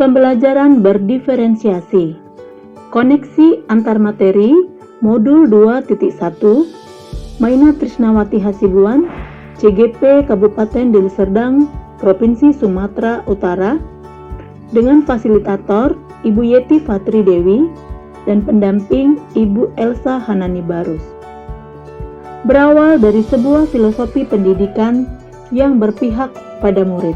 Pembelajaran berdiferensiasi. Koneksi antar materi, modul 2.1, Maina Trisnawati Hasibuan, CGP Kabupaten Deli Serdang, Provinsi Sumatera Utara, dengan fasilitator Ibu Yeti Fatri Dewi dan pendamping Ibu Elsa Hanani Barus. Berawal dari sebuah filosofi pendidikan yang berpihak pada murid.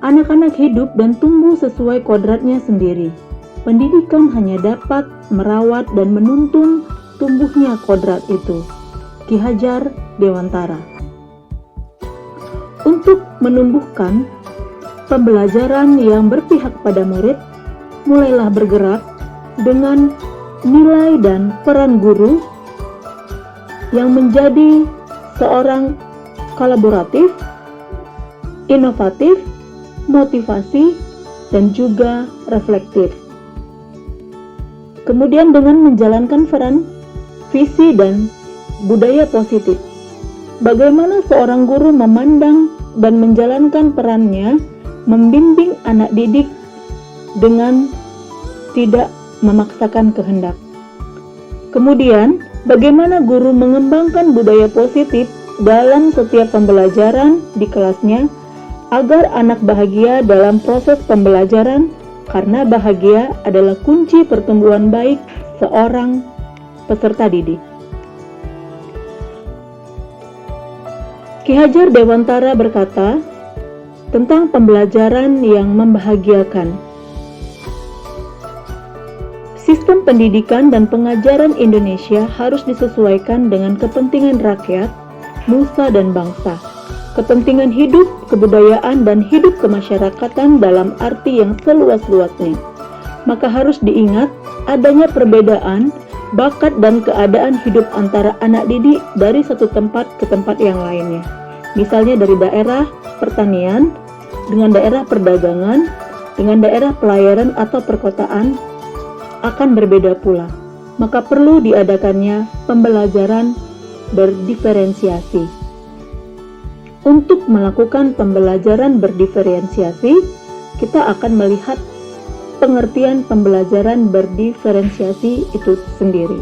Anak-anak hidup dan tumbuh sesuai kodratnya sendiri. Pendidikan hanya dapat merawat dan menuntun tumbuhnya kodrat itu. Ki Hajar Dewantara. Untuk menumbuhkan pembelajaran yang berpihak pada murid, mulailah bergerak dengan nilai dan peran guru yang menjadi seorang kolaboratif, inovatif, motivasi, dan juga reflektif. Kemudian dengan menjalankan peran, visi, dan budaya positif. Bagaimana seorang guru memandang dan menjalankan perannya membimbing anak didik dengan tidak memaksakan kehendak. Kemudian, bagaimana guru mengembangkan budaya positif dalam setiap pembelajaran di kelasnya agar anak bahagia dalam proses pembelajaran, karena bahagia adalah kunci pertumbuhan baik seorang peserta didik. Ki Hajar Dewantara berkata tentang pembelajaran yang membahagiakan. Sistem pendidikan dan pengajaran Indonesia harus disesuaikan dengan kepentingan rakyat, nusa dan bangsa. Kepentingan hidup, kebudayaan, dan hidup kemasyarakatan dalam arti yang seluas-luasnya. Maka harus diingat adanya perbedaan, bakat, dan keadaan hidup antara anak didik dari satu tempat ke tempat yang lainnya. Misalnya dari daerah pertanian, dengan daerah perdagangan, dengan daerah pelayaran atau perkotaan, akan berbeda pula. Maka perlu diadakannya pembelajaran berdiferensiasi. Untuk melakukan pembelajaran berdiferensiasi, kita akan melihat pengertian pembelajaran berdiferensiasi itu sendiri.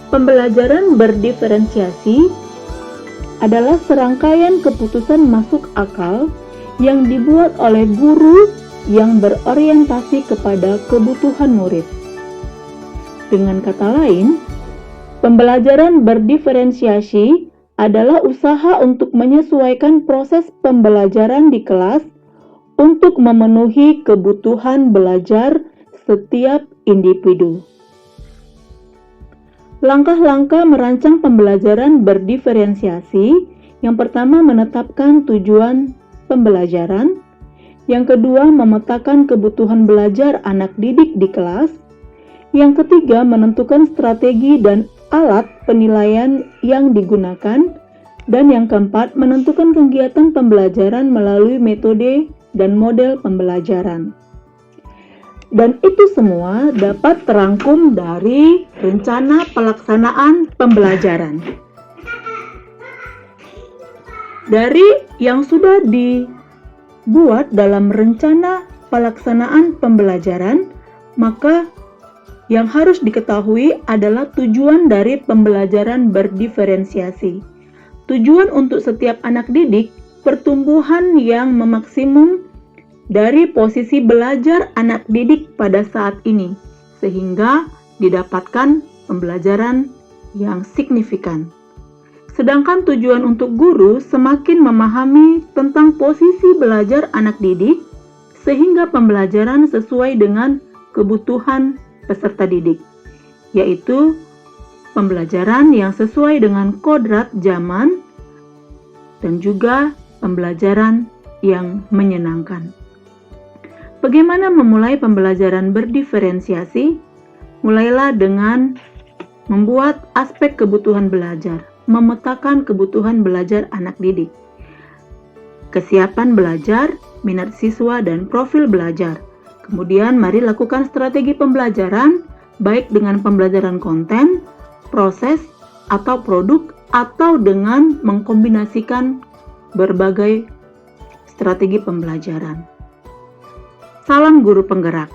Pembelajaran berdiferensiasi adalah serangkaian keputusan masuk akal yang dibuat oleh guru yang berorientasi kepada kebutuhan murid. Dengan kata lain, pembelajaran berdiferensiasi adalah usaha untuk menyesuaikan proses pembelajaran di kelas untuk memenuhi kebutuhan belajar setiap individu. Langkah-langkah merancang pembelajaran berdiferensiasi, yang pertama menetapkan tujuan pembelajaran, yang kedua memetakan kebutuhan belajar anak didik di kelas, yang ketiga menentukan strategi dan alat penilaian yang digunakan, dan yang keempat menentukan kegiatan pembelajaran melalui metode dan model pembelajaran. Dan itu semua dapat terangkum dari rencana pelaksanaan pembelajaran. Dari yang sudah dibuat dalam rencana pelaksanaan pembelajaran, maka yang harus diketahui adalah tujuan dari pembelajaran berdiferensiasi. Tujuan untuk setiap anak didik, pertumbuhan yang memaksimum dari posisi belajar anak didik pada saat ini, sehingga didapatkan pembelajaran yang signifikan. Sedangkan tujuan untuk guru semakin memahami tentang posisi belajar anak didik, sehingga pembelajaran sesuai dengan kebutuhan peserta didik, yaitu pembelajaran yang sesuai dengan kodrat zaman dan juga pembelajaran yang menyenangkan. Bagaimana memulai pembelajaran berdiferensiasi? Mulailah dengan membuat aspek kebutuhan belajar, memetakan kebutuhan belajar anak didik, kesiapan belajar, minat siswa, dan profil belajar. Kemudian mari lakukan strategi pembelajaran, baik dengan pembelajaran konten, proses, atau produk, atau dengan mengkombinasikan berbagai strategi pembelajaran. Salam guru penggerak,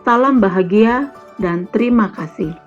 salam bahagia, dan terima kasih.